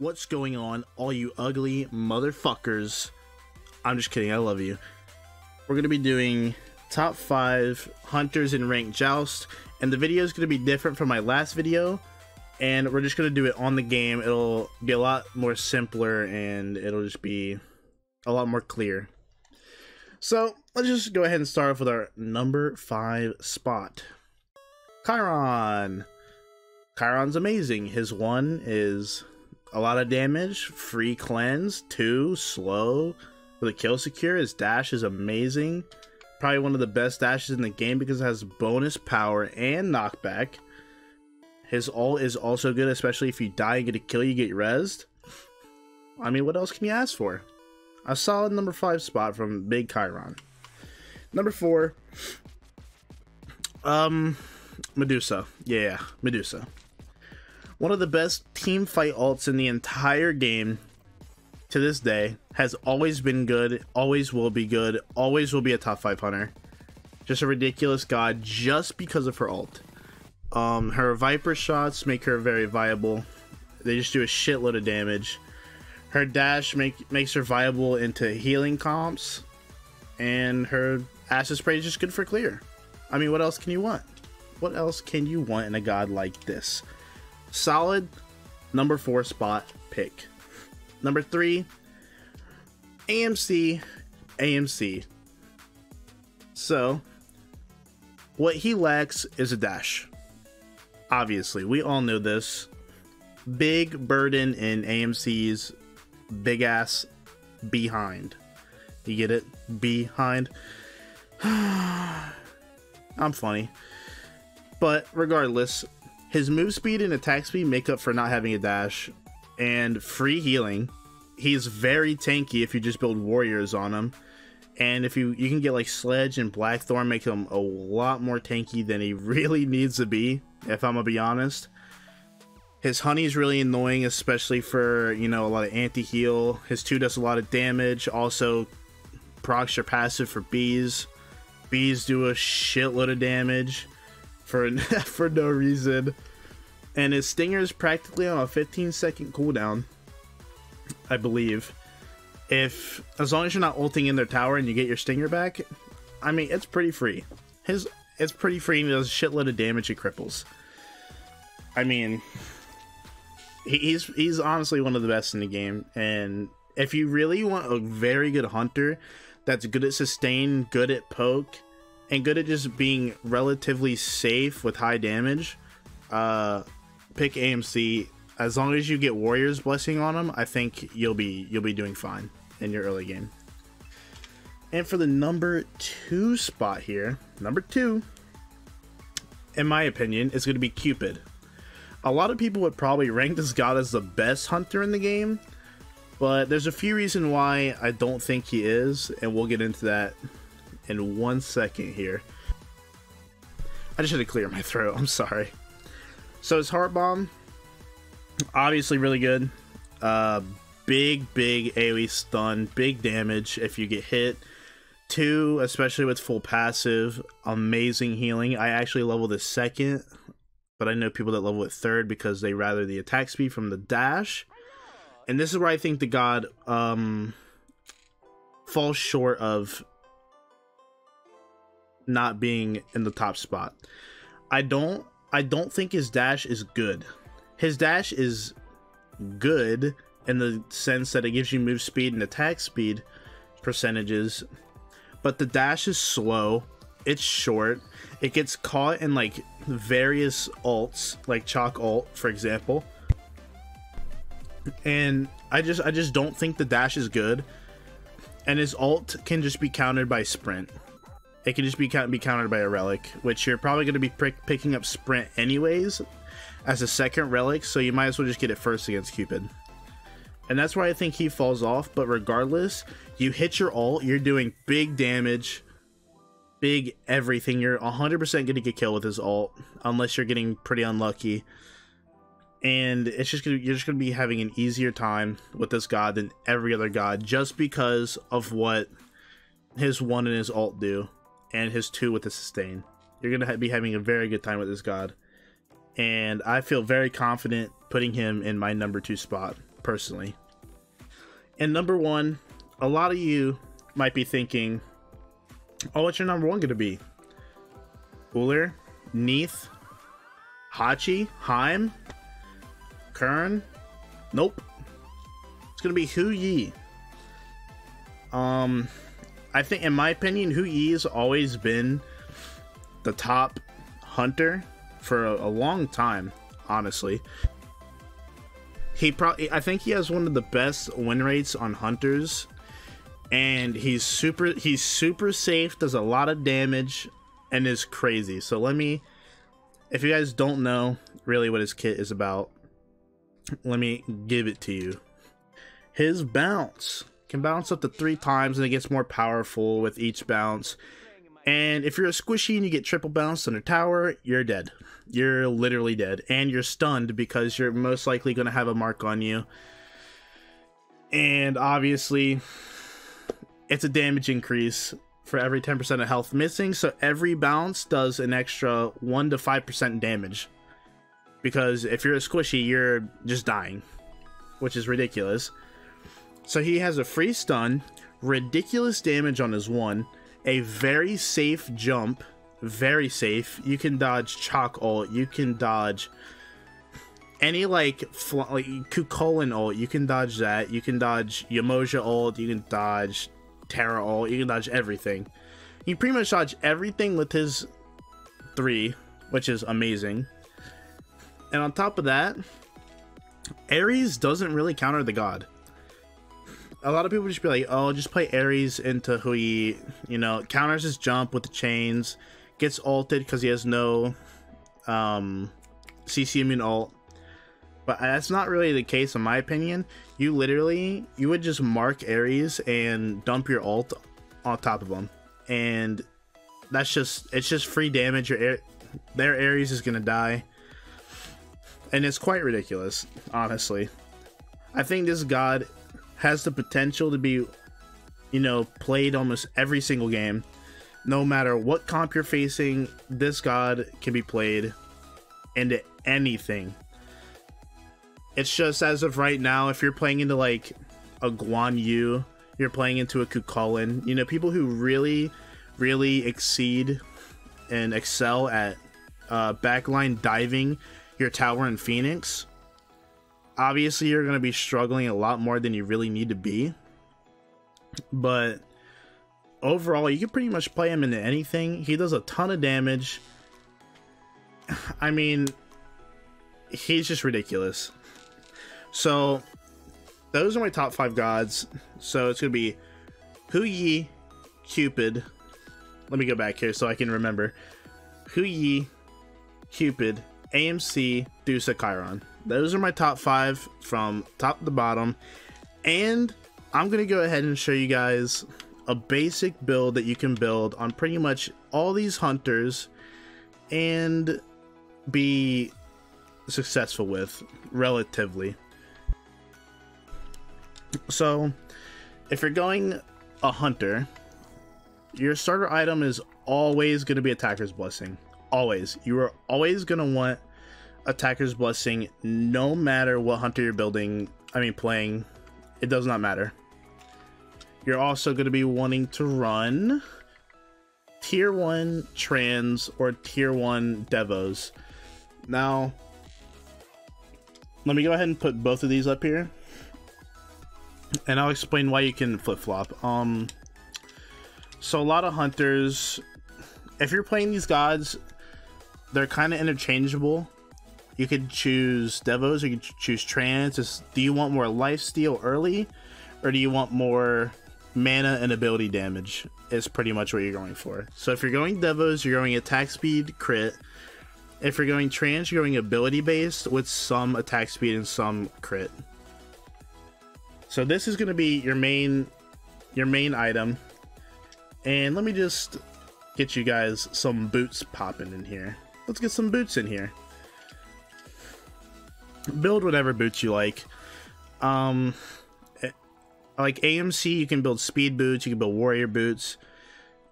What's going on, all you ugly motherfuckers? I'm just kidding, I love you. We're going to be doing top 5 hunters in ranked Joust, and the video is going to be different from my last video, and we're just going to do it on the game. It'll be a lot more simpler, and it'll just be a lot more clear. So, let's just go ahead and start off with our number 5 spot. Chiron. Chiron's amazing. His 1 is a lot of damage, free cleanse, 2, slow, with a kill secure. His dash is amazing. Probably one of the best dashes in the game because it has bonus power and knockback. His ult is also good, especially if you die and get a kill, you get rezzed. I mean, what else can you ask for? A solid number 5 spot from Big Chiron. Number 4, Medusa. Yeah, Medusa. One of the best team fight ults in the entire game to this day. Has always been good, always will be good, always will be a top 5 hunter. Just a ridiculous god just because of her ult. Her Viper shots make her very viable. They just do a shitload of damage. Her dash makes her viable into healing comps. And her acid spray is just good for clear. I mean, what else can you want? What else can you want in a god like this? Solid number 4 spot pick. Number 3, AMC. So, what he lacks is a dash. Obviously, we all know this. Big burden in AMC's big ass behind. You get it? Behind. I'm funny. But regardless, his move speed and attack speed make up for not having a dash. And free healing. He's very tanky if you just build warriors on him. And if you can get like Sledge and Blackthorn, make him a lot more tanky than he really needs to be, if I'm gonna be honest. His honey is really annoying, especially for, you know, a lot of anti-heal. His 2 does a lot of damage. Also procs your passive for bees. Bees do a shitload of damage for no reason. And his stinger is practically on a 15-second cooldown, I believe. As long as you're not ulting in their tower and you get your stinger back, I mean, it's pretty free. It's pretty free, and he does a shitload of damage and cripples. I mean, he's honestly one of the best in the game. And if you really want a very good hunter that's good at sustain, good at poke, and good at just being relatively safe with high damage, pick AMC. As long as you get Warrior's Blessing on him, I think you'll be doing fine in your early game. And for the number 2 spot here, number 2, in my opinion, is going to be Cupid. A lot of people would probably rank this god as the best hunter in the game, but there's a few reasons why I don't think he is, and we'll get into that in 1 second here. I just had to clear my throat, I'm sorry. So his Heart Bomb, obviously really good. Big AoE stun, big damage if you get hit. 2, especially with full passive, amazing healing. I actually level this 2nd, but I know people that level it 3rd because they rather the attack speed from the dash. And this is where I think the god falls short of not being in the top spot. I don't think his dash is good. His dash is good in the sense that it gives you move speed and attack speed percentages, but the dash is slow, it's short, it gets caught in like various ults, like Chalk ult, for example. And I just don't think the dash is good, and his ult can just be countered by sprint. It can just be countered by a relic, which you're probably going to be picking up sprint anyways as a 2nd relic, so you might as well just get it first against Cupid. And that's why I think he falls off, but regardless, you hit your ult, you're doing big damage, big everything. You're 100% going to get killed with his ult, unless you're getting pretty unlucky. And it's just you're just going to be having an easier time with this god than every other god, just because of what his 1 and his ult do. And his 2 with the sustain. You're going to be having a very good time with this god. And I feel very confident putting him in my number 2 spot. personally. And number one, a lot of you might be thinking, oh, what's your number one gonna be? Uller, Neath, Hachi, Heim, Kern? Nope. It's gonna be Hu Yi. I think, in my opinion, Hu Yi has always been the top hunter for a long time, honestly. I think he has one of the best win rates on hunters, and he's super safe, does a lot of damage, and is crazy. So if you guys don't know really what his kit is about, let me give it to you. His bounce can bounce up to 3 times, and it gets more powerful with each bounce. And if you're a squishy and you get triple bounced on a tower, you're dead. You're literally dead. And you're stunned because you're most likely going to have a mark on you. And obviously, it's a damage increase for every 10% of health missing. So every bounce does an extra 1 to 5% damage. Because if you're a squishy, you're just dying, which is ridiculous. So he has a free stun, ridiculous damage on his 1, a very safe jump, very safe. You can dodge Chalk ult, you can dodge any like Kukulin ult, you can dodge that, you can dodge Yamoja ult, you can dodge Terra ult, you can dodge everything. You pretty much dodge everything with his 3, which is amazing. And on top of that, Ares doesn't really counter the god. A lot of people just be like, oh, just play Ares into Hui, you know, counters his jump with the chains, gets ulted because he has no CC immune ult. But that's not really the case in my opinion. You would just mark Ares and dump your ult on top of him. And it's just free damage. Their Ares is going to die. And it's quite ridiculous, honestly. I think this god has the potential to be, you know, played almost every single game. No matter what comp you're facing, this god can be played into anything. It's just, as of right now, if you're playing into like a Guan Yu, you're playing into a Kukulin, you know, people who really exceed and excel at backline diving your tower in Phoenix, obviously you're going to be struggling a lot more than you really need to be. But overall, you can pretty much play him into anything. He does a ton of damage. I mean, he's just ridiculous. So those are my top 5 gods. So it's going to be Hu Yi, Cupid. Let me go back here so I can remember. Hu Yi, Cupid, AMC, Dusa, Chiron. Those are my top 5 from top to bottom. And I'm going to go ahead and show you guys a basic build that you can build on pretty much all these hunters and be successful with, relatively. So if you're going a hunter, your starter item is always going to be Attacker's Blessing. Always. You are always going to want Attacker's Blessing no matter what hunter you're playing. It does not matter. You're also going to be wanting to run tier 1 trans or tier 1 devos. Now, let me go ahead and put both of these up here, and I'll explain why you can flip-flop. So a lot of hunters, if you're playing these gods, they're kind of interchangeable. You could choose devos or you could choose trans. Do you want more lifesteal early, or do you want more mana and ability damage? Is pretty much what you're going for. So if you're going devos, you're going attack speed crit. If you're going trans, you're going ability based with some attack speed and some crit. So this is going to be your main item. And let me just get you guys some boots popping in here. Let's get some boots in here. Build whatever boots you like. Like AMC, you can build speed boots, you can build warrior boots,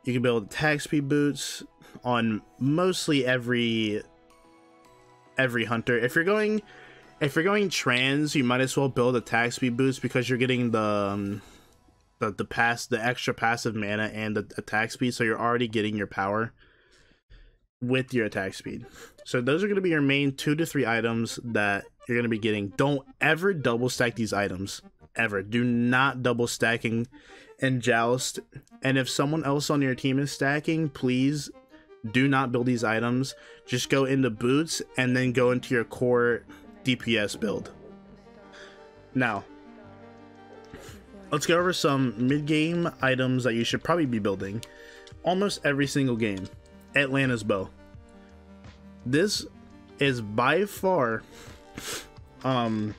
you can build attack speed boots on mostly every hunter. If you're going If you're going trans, you might as well build attack speed boost because you're getting the extra passive mana and the attack speed, so you're already getting your power with your attack speed. So those are going to be your main 2 to 3 items that you're going to be getting. Don't ever double stack these items. Ever. Do not double stacking in Joust. And if someone else on your team is stacking, please do not build these items. Just go into boots and then go into your core DPS build. Now, let's go over some mid-game items that you should probably be building almost every single game. Atlanta's Bow. This is by far one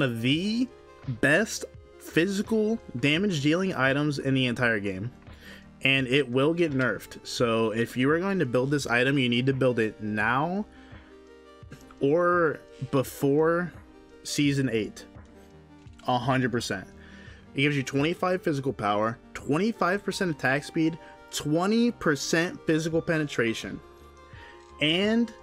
of the best physical damage dealing items in the entire game, and it will get nerfed. So if you are going to build this item, you need to build it now or before season 8. 100%. It gives you 25 physical power, 25% attack speed, 20% physical penetration, and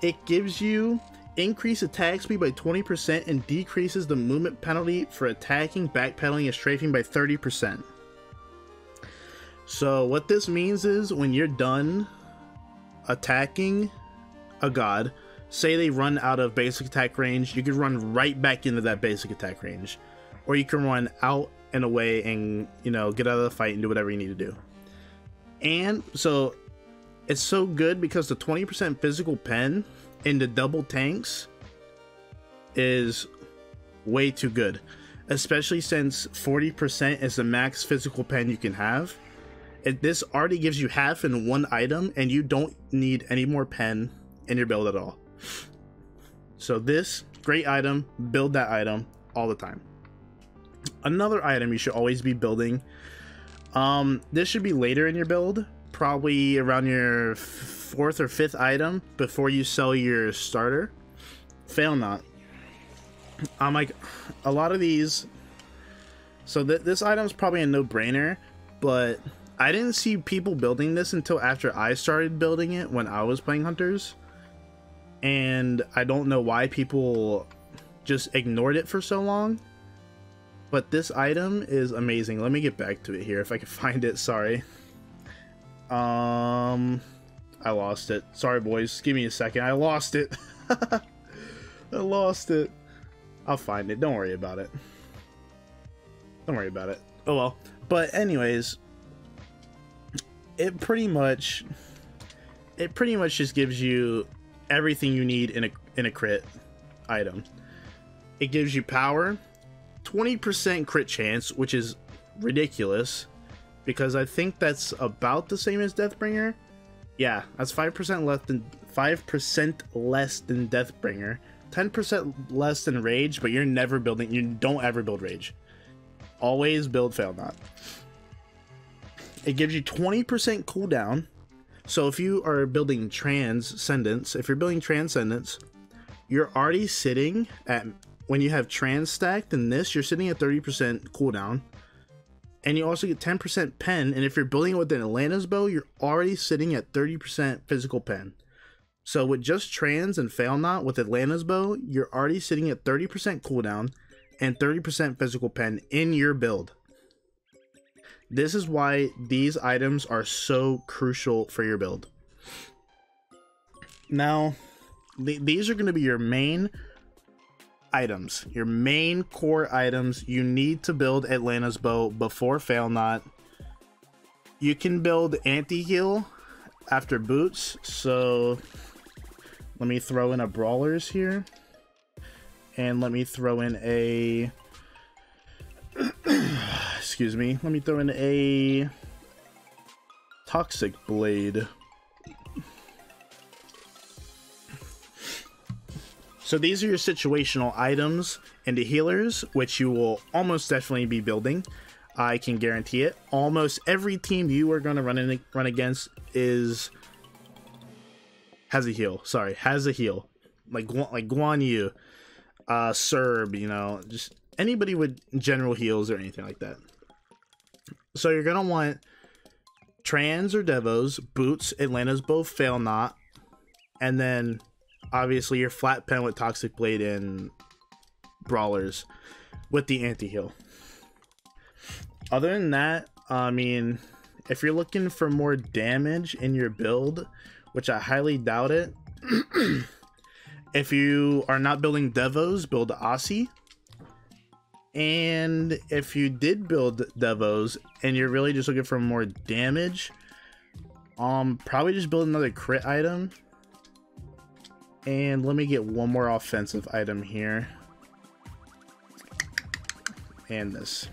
it gives you increased attack speed by 20% and decreases the movement penalty for attacking, backpedaling, and strafing by 30%. So what this means is when you're done attacking a god, say they run out of basic attack range, you can run right back into that basic attack range, or you can run out and away and, you know, get out of the fight and do whatever you need to do. And so it's so good because the 20% physical pen in the double tanks is way too good, especially since 40% is the max physical pen you can have. This already gives you half in one item, and you don't need any more pen in your build at all. So this great item, build that item all the time. Another item you should always be building, this should be later in your build, probably around your 4th or 5th item before you sell your starter. Fail not. Like a lot of these, so this item is probably a no-brainer, but I didn't see people building this until after I started building it when I was playing Hunters, and I don't know why people just ignored it for so long. But this item is amazing. Let me get back to it here if I can find it. Sorry. I lost it. Sorry, boys. Give me a second. I lost it. I lost it. I'll find it. Don't worry about it. Don't worry about it. Oh well. But anyways, it pretty much just gives you everything you need in a crit item. It gives you power, 20% crit chance, which is ridiculous because I think that's about the same as Deathbringer. Yeah, that's 5% less than Deathbringer, 10% less than Rage, but you're never building. You don't ever build Rage. Always build Fail Not. It gives you 20% cooldown. So if you are building Transcendence, you're already sitting at, when you have Trans stacked in this, you're sitting at 30% cooldown. And you also get 10% pen, and if you're building it with an Atlanta's Bow, you're already sitting at 30% physical pen. So with just Trans and Fail Not with Atlanta's Bow, you're already sitting at 30% cooldown and 30% physical pen in your build. This is why these items are so crucial for your build. Now, these are going to be your main items, your main core items. You need to build Atlanta's Bow before Fail Not. You can build anti-heal after boots, so let me throw in a Brawlers here, and let me throw in a excuse me, let me throw in a Toxic Blade. So these are your situational items and the healers, which you will almost definitely be building. I can guarantee it. Almost every team you are going to run against has a heal. Sorry, has a heal. Like Guan Yu, Serb, you know, just anybody with general heals or anything like that. So you're going to want Trans or Devos, Boots, Atlanta's Bow, Fail Not, and then obviously your flat pen with Toxic Blade and Brawlers with the anti-heal. Other than that, I mean, if you're looking for more damage in your build, which I highly doubt it, if you are not building Devos, build Aussie. And if you did build Devos and you're really just looking for more damage, probably just build another crit item. And let me get one more offensive item here. And this.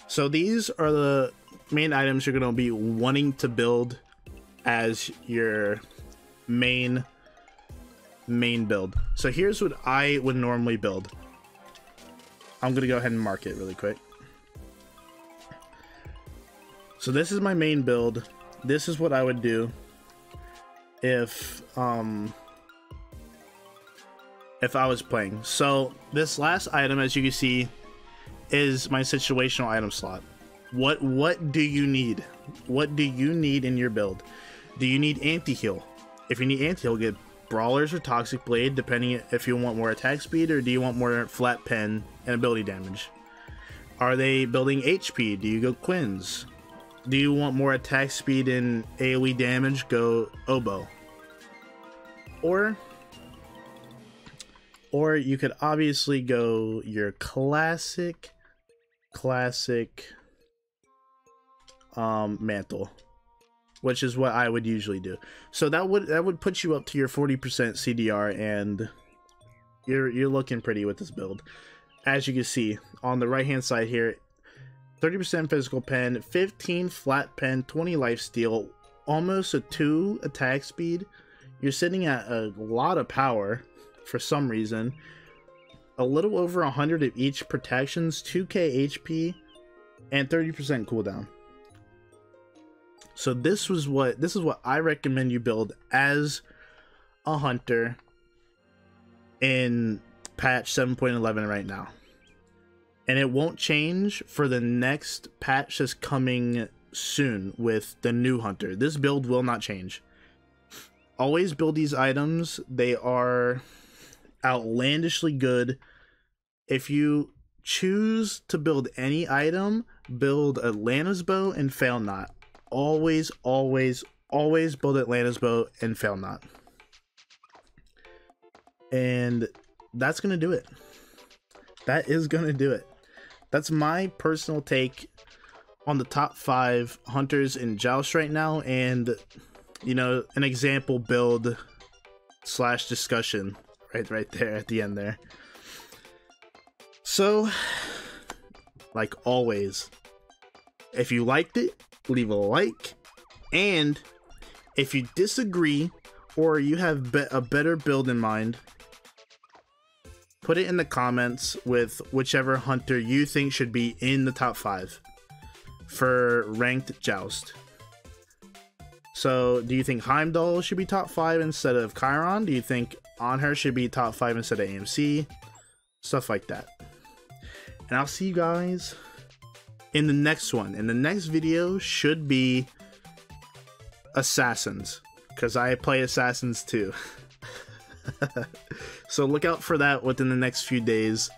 So these are the main items you're going to be wanting to build as your main build. So here's what I would normally build. I'm going to go ahead and mark it really quick. So this is my main build. This is what I would do if I was playing. So this last item, as you can see, is my situational item slot. What do you need? What do you need in your build? Do you need anti-heal? If you need anti-heal, get Brawlers or Toxic Blade, depending if you want more attack speed or do you want more flat pen and ability damage. Are they building HP? Do you go Quins? Do you want more attack speed and AoE damage? Go Oboe. Or you could obviously go your classic mantle, which is what I would usually do. So that would put you up to your 40% CDR, and you're looking pretty with this build. As you can see on the right hand side here, 30% physical pen, 15 flat pen, 20 lifesteal, almost a 2 attack speed. You're sitting at a lot of power for some reason. A little over 100 of each protections, 2k HP, and 30% cooldown. So this is what I recommend you build as a hunter in patch 7.11 right now. And it won't change for the next patch that's coming soon with the new hunter. This build will not change. Always build these items. They are outlandishly good. If you choose to build any item, build Atlanta's Bow and Fail Not. Always build Atlanta's Bow and Fail Not. And that's gonna do it. That is gonna do it. That's my personal take on the top 5 hunters in Joust right now, and you know, an example build / discussion right there at the end there. So, like always, if you liked it, leave a like, and if you disagree or you have a better build in mind, put it in the comments with whichever hunter you think should be in the top 5 for ranked Joust. So, do you think Heimdall should be top 5 instead of Chiron? Do you think Anhur should be top 5 instead of AMC? Stuff like that. And I'll see you guys in the next one. And the next video should be Assassins, because I play Assassins too. So look out for that within the next few days.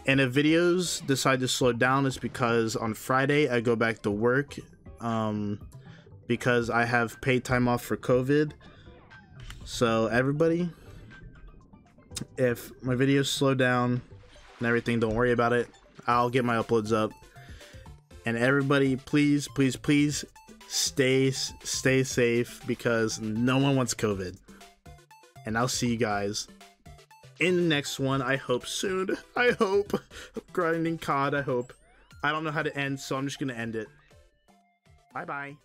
And if videos decide to slow down, it's because on Friday I go back to work, because I have paid time off for COVID. So everybody, if my videos slow down and everything, don't worry about it. I'll get my uploads up. And everybody, please stay safe, because no one wants COVID. And I'll see you guys in the next one. I hope soon. I hope. Grinding COD, I hope. I don't know how to end, so I'm just gonna end it. Bye bye.